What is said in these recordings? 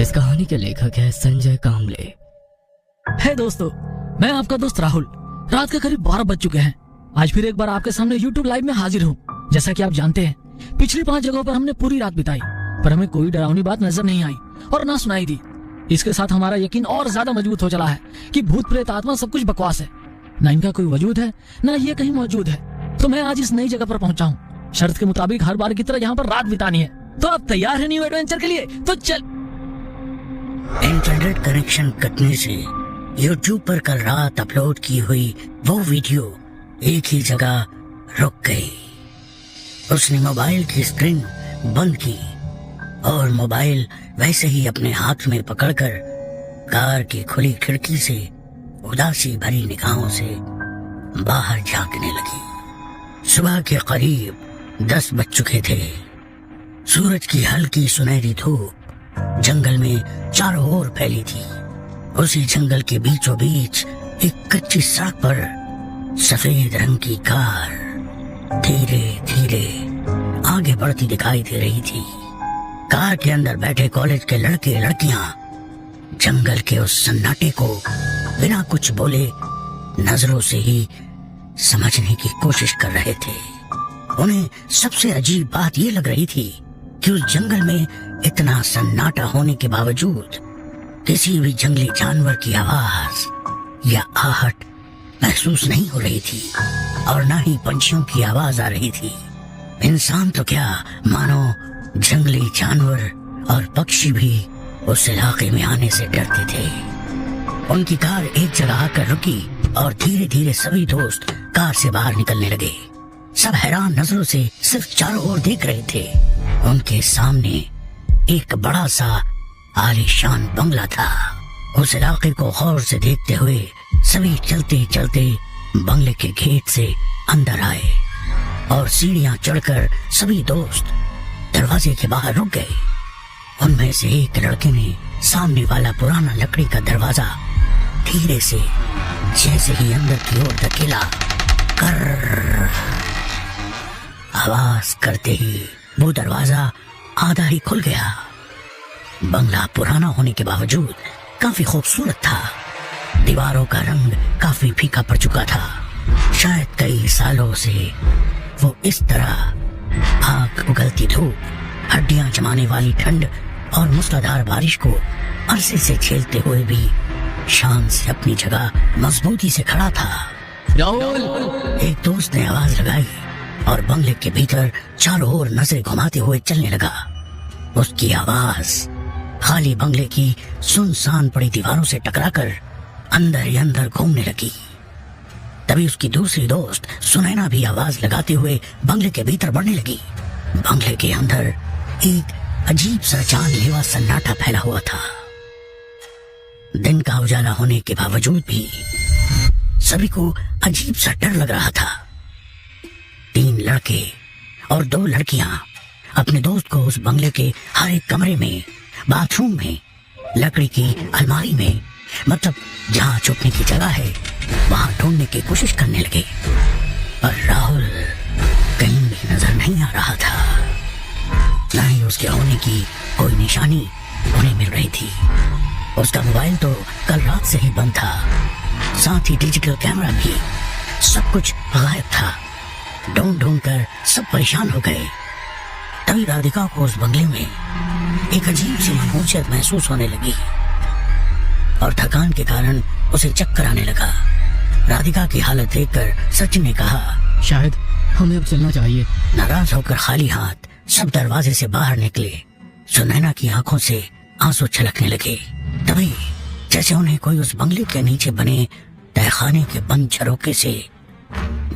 इस कहानी के लेखक है संजय कामले। है दोस्तों, मैं आपका दोस्त राहुल। रात के करीब 12 बज चुके हैं। आज फिर एक बार आपके सामने YouTube लाइव में हाजिर हूँ। जैसा कि आप जानते हैं, पिछली 5 जगहों पर हमने पूरी रात बिताई, पर हमें कोई डरावनी बात नजर नहीं आई और ना सुनाई दी। इसके साथ हमारा यकीन और ज्यादा मजबूत हो चला है कि भूत प्रेत आत्मा सब कुछ बकवास है, ना इनका कोई वजूद है, ना ये कहीं मौजूद है। तो मैं आज इस नई जगह पर पहुंचा हूँ। शर्त के मुताबिक हर बार की तरह यहाँ पर रात बितानी है। तो आप तैयार है न्यू एडवेंचर के लिए? तो चल। इंटरनेट कनेक्शन कटने से YouTube पर कल रात अपलोड की हुई वो वीडियो एक ही जगह रुक गई। उसने मोबाइल की स्क्रीन बंद की और मोबाइल वैसे ही अपने हाथ में पकड़कर कार की खुली खिड़की से उदासी भरी निगाहों से बाहर झांकने लगी। सुबह के करीब 10 बज चुके थे। सूरज की हल्की सुनहरी धूप जंगल में चारों ओर फैली थी। उसी जंगल के बीचों बीच एक कच्ची सड़क पर सफेद रंग की कार धीरे धीरे आगे बढ़ती दिखाई दे रही थी। कार के अंदर बैठे कॉलेज के लड़के लड़कियां जंगल के उस सन्नाटे को बिना कुछ बोले नजरों से ही समझने की कोशिश कर रहे थे। उन्हें सबसे अजीब बात ये लग रही थी कि उस जंगल में इतना सन्नाटा होने के बावजूद किसी भी जंगली जानवर की आवाज या आहट महसूस नहीं हो रही थी और ना ही पंछियों की आवाज आ रही थी। इंसान तो क्या, मानो जंगली जानवर और पक्षी भी उस इलाके में आने से डरते थे। उनकी कार एक जगह आकर रुकी और धीरे धीरे सभी दोस्त कार से बाहर निकलने लगे। सब हैरान नजरों से सिर्फ चारों ओर देख रहे थे। उनके सामने एक बड़ा सा आलीशान बंगला था। उस इलाके को गौर से देखते हुए सभी चलते चलते बंगले के गेट से अंदर आए और सीढ़ियां चढ़कर सभी दोस्त दरवाजे के बाहर रुक गए। उनमें से एक लड़के ने सामने वाला पुराना लकड़ी का दरवाजा धीरे से जैसे ही अंदर की ओर धकेला, कर आवाज करते ही वो दरवाजा आधा ही खुल गया। बंगला पुराना होने के बावजूद काफी खूबसूरत था। दीवारों का रंग काफी फीका पड़ चुका था। शायद कई सालों से वो इस तरह आग उगलती धूप, हड्डियां जमाने वाली ठंड और मूसलाधार बारिश को अरसे से झेलते हुए भी शान से अपनी जगह मजबूती से खड़ा था। राहुल! एक दोस्त ने आवाज लगाई और बंगले के भीतर चारों ओर नजरें घुमाते हुए चलने लगा। उसकी आवाज खाली बंगले की सुनसान पड़ी दीवारों से टकराकर अंदर ही अंदर घूमने लगी। तभी उसकी दूसरी दोस्त सुनैना भी आवाज लगाते हुए बंगले के भीतर बढ़ने लगी। बंगले के अंदर एक अजीब सा जानलेवा सन्नाटा फैला हुआ था। दिन का उजाला होने के बावजूद भी सभी को अजीब सा डर लग रहा था। 3 लड़के और 2 लड़कियां अपने दोस्त को उस बंगले के हर एक कमरे में, बाथरूम में, लकड़ी की अलमारी में, मतलब जहां छुपने की जगह है वहां ढूंढने की कोशिश करने लगे। पर राहुल कहीं भी नजर नहीं आ रहा था। न ही उसके होने की कोई निशानी उन्हें मिल रही थी। उसका मोबाइल तो कल रात से ही बंद था, साथ ही डिजिटल कैमरा भी। सब कुछ गायब था। ढूंढ ढूंढ कर सब परेशान हो गए। तभी राधिका को उस बंगले में एक अजीब सी बोझियत महसूस होने लगी और थकान के कारण उसे चक्कर आने लगा। राधिका की हालत देखकर सचिन ने कहा, शायद हमें अब चलना चाहिए। नाराज होकर खाली हाथ सब दरवाजे से बाहर निकले। सुनैना की आंखों से आंसू छलकने लगे। तभी जैसे उन्हें कोई उस बंगले के नीचे बने तहखाने के बंद झरोखे से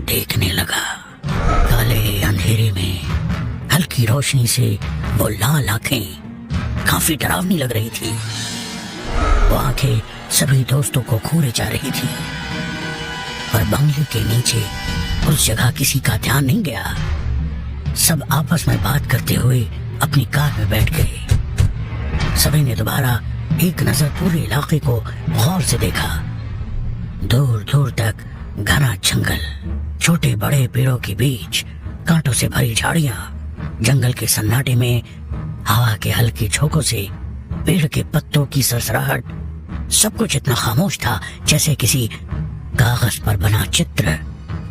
देखने लगा। काले अंधेरे में हल्की रोशनी से वो लाल आंखें काफी डरावनी लग रही थी। वो आंखें सभी दोस्तों को घूरे जा रही थी। पर बंगले के नीचे उस जगह किसी का ध्यान नहीं गया। सब आपस में बात करते हुए अपनी कार में बैठ गए। सभी ने दोबारा एक नजर पूरे इलाके को गौर से देखा। दूर दूर तक घना जंगल, छोटे बड़े पेड़ों के बीच कांटों से भरी झाड़ियां, जंगल के सन्नाटे में हवा के हल्के झोंकों से पेड़ के पत्तों की सरसराहट, सब कुछ इतना खामोश था जैसे किसी कागज पर बना चित्र।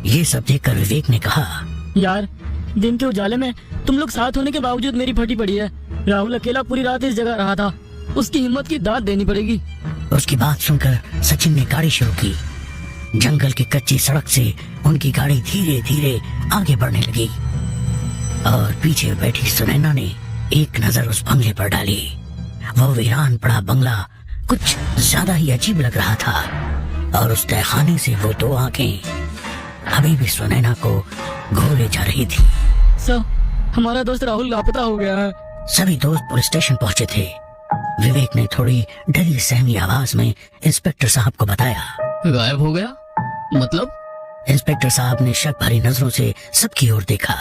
ये सब देखकर विवेक ने कहा, यार, दिन के उजाले में तुम लोग साथ होने के बावजूद मेरी फटी पड़ी है। राहुल अकेला पूरी रात इस जगह रहा था, उसकी हिम्मत की दाद देनी पड़ेगी। उसकी बात सुनकर सचिन ने गाड़ी शुरू की। जंगल की कच्ची सड़क से उनकी गाड़ी धीरे धीरे आगे बढ़ने लगी और पीछे बैठी सुनैना ने एक नजर उस बंगले पर डाली। वो वीरान पड़ा बंगला कुछ ज्यादा ही अजीब लग रहा था और उस तहखाने से वो दो आंखें अभी भी सुनैना को घोले जा रही थी। सर, हमारा दोस्त राहुल लापता हो गया है। सभी दोस्त पुलिस स्टेशन पहुंचे थे। विवेक ने थोड़ी डरी सहमी आवाज में इंस्पेक्टर साहब को बताया। गायब हो गया मतलब? इंस्पेक्टर साहब ने शक भरी नजरों से सबकी ओर देखा।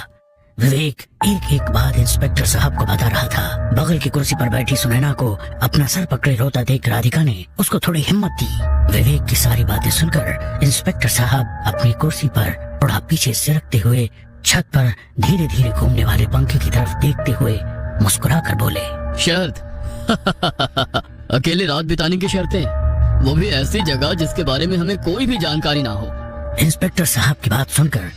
विवेक एक एक बात इंस्पेक्टर साहब को बता रहा था। बगल की कुर्सी पर बैठी सुनैना को अपना सर पकड़े रोता देख राधिका ने उसको थोड़ी हिम्मत दी। विवेक की सारी बातें सुनकर इंस्पेक्टर साहब अपनी कुर्सी पर थोड़ा पीछे सिरकते हुए छत पर धीरे धीरे घूमने वाले पंखे की तरफ देखते हुए मुस्कुरा कर बोले, शर्त अकेले रात बिताने की शर्तें, वो भी ऐसी जगह जिसके बारे में हमें कोई भी जानकारी ना हो। इंस्पेक्टर साहब की बात सुनकर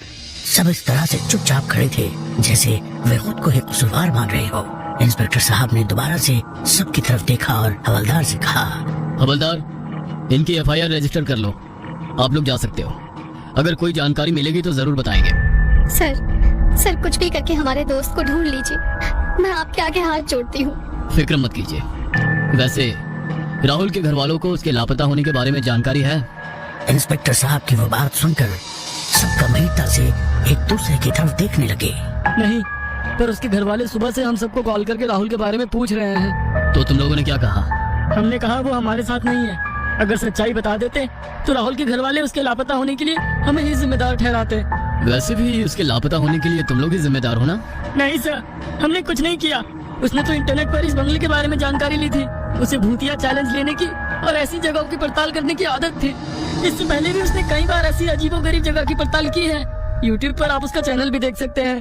सब इस तरह से चुपचाप खड़े थे जैसे वे खुद को ही कसूरवार मान रहे हो। इंस्पेक्टर साहब ने दोबारा से सबकी तरफ देखा और हवलदार से कहा, हवलदार, इनकी FIR रजिस्टर कर लो। आप लोग जा सकते हो। अगर कोई जानकारी मिलेगी तो जरूर बताएंगे। सर कुछ भी करके हमारे दोस्त को ढूंढ लीजिए, मैं आपके आगे हाथ जोड़ती हूँ। फिक्र मत कीजिए। वैसे राहुल के घर वालों को उसके लापता होने के बारे में जानकारी है? इंस्पेक्टर साहब की वो बात सुनकर सब गंभीरता से एक दूसरे की तरफ देखने लगे। नहीं, पर उसके घर वाले सुबह से हम सबको कॉल करके राहुल के बारे में पूछ रहे हैं। तो तुम लोगों ने क्या कहा? हमने कहा वो हमारे साथ नहीं है। अगर सच्चाई बता देते तो राहुल के घर वाले उसके लापता होने के लिए हमें ही जिम्मेदार ठहराते। वैसे भी उसके लापता होने के लिए तुम लोग ही जिम्मेदार हो ना? नहीं सर, हमने कुछ नहीं किया। उसने तो इंटरनेट पर इस बंगले के बारे में जानकारी ली थी। उसे भूतिया चैलेंज लेने की और ऐसी जगहों की पड़ताल करने की आदत थी। इससे पहले भी उसने कई बार ऐसी अजीबोगरीब जगह की पड़ताल की है। YouTube पर आप उसका चैनल भी देख सकते हैं।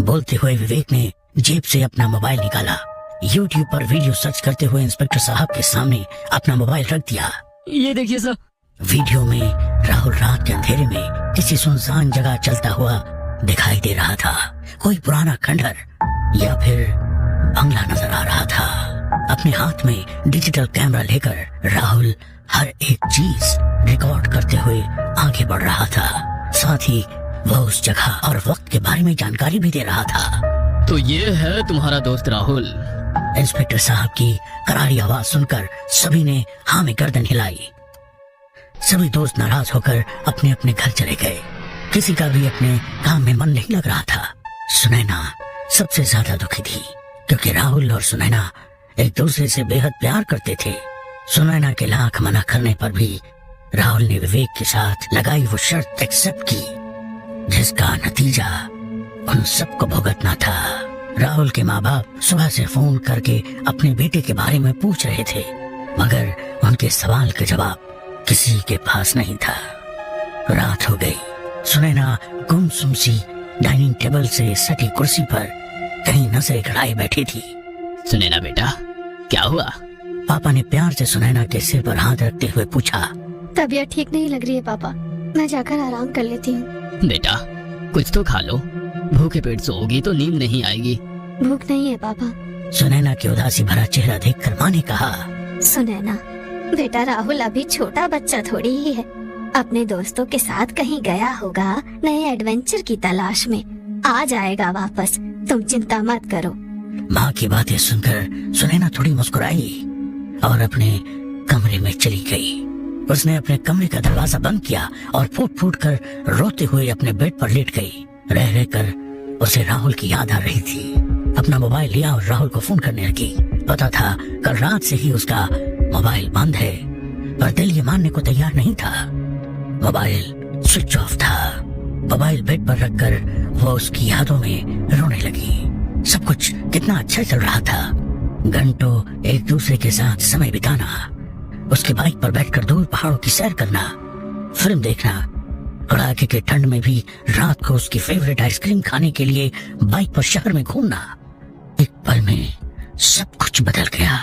बोलते हुए विवेक ने जेब से अपना मोबाइल निकाला। YouTube पर वीडियो सर्च करते हुए इंस्पेक्टर साहब के सामने अपना मोबाइल रख दिया। ये देखिए सर। वीडियो में राहुल रात के अंधेरे में किसी सुनसान जगह चलता हुआ दिखाई दे रहा था। कोई पुराना खंडहर या फिर बंगला नजर आ रहा था। अपने हाथ में डिजिटल कैमरा लेकर राहुल हर एक चीज रिकॉर्ड करते हुए आगे बढ़ रहा था। साथ ही वो उस जगह और वक्त के बारे में जानकारी भी दे रहा था। तो ये है तुम्हारा दोस्त राहुल? इंस्पेक्टर साहब की करारी आवाज सुनकर सभी ने हाँ में गर्दन हिलाई। सभी दोस्त नाराज होकर अपने अपने घर चले गए। किसी का भी अपने काम में मन नहीं लग रहा था। सुनैना सबसे ज्यादा दुखी थी क्योंकि राहुल और सुनैना एक दूसरे से बेहद प्यार करते थे। सुनैना के लाख मना करने पर भी राहुल ने विवेक के साथ लगाई वो शर्त एक्सेप्ट की, जिसका नतीजा उन सबको भुगतना था। राहुल के माँ बाप सुबह से फोन करके अपने बेटे के बारे में पूछ रहे थे, मगर उनके सवाल के जवाब किसी के पास नहीं था। रात हो गई। सुनैना गुमसुम सी डाइनिंग टेबल से सटी कुर्सी पर कहीं नजरें गड़ाए बैठी थी। सुनैना बेटा, क्या हुआ? पापा ने प्यार से सुनैना के सिर पर हाथ रखते हुए पूछा। तबीयत ठीक नहीं लग रही है पापा, मैं जाकर आराम कर लेती हूँ। बेटा, कुछ तो खा लो। भूखे पेट सोओगी तो नींद नहीं आएगी। भूख नहीं है पापा। सुनैना की उदासी भरा चेहरा देखकर माँ ने कहा, सुनैना बेटा, राहुल अभी छोटा बच्चा थोड़ी ही है। अपने दोस्तों के साथ कहीं गया होगा नए एडवेंचर की तलाश में। आ जाएगा वापस, तुम चिंता मत करो। माँ की बातें सुनकर सुनैना थोड़ी मुस्कुराई और अपने कमरे में चली गई। उसने अपने कमरे का दरवाजा बंद किया और फूट फूट कर रोते हुए अपने बेड पर लेट गई। रह रह कर उसे राहुल की याद आ रही थी। अपना मोबाइल लिया और राहुल को फोन करने लगी। पता था कल रात से ही उसका मोबाइल बंद है, पर दिल ये मानने को तैयार नहीं था। मोबाइल स्विच ऑफ था। मोबाइल बेड पर रखकर वो उसकी यादों में रोने लगी। सब कुछ कितना अच्छा चल रहा था। घंटों एक दूसरे के साथ समय बिताना, उसके बाइक पर बैठकर दूर पहाड़ों की सैर करना, फिल्म देखना, कड़ाके के ठंड में भी रात को उसकी फेवरेट आइसक्रीम खाने के लिए बाइक पर शहर में घूमना। एक पल में सब कुछ बदल गया।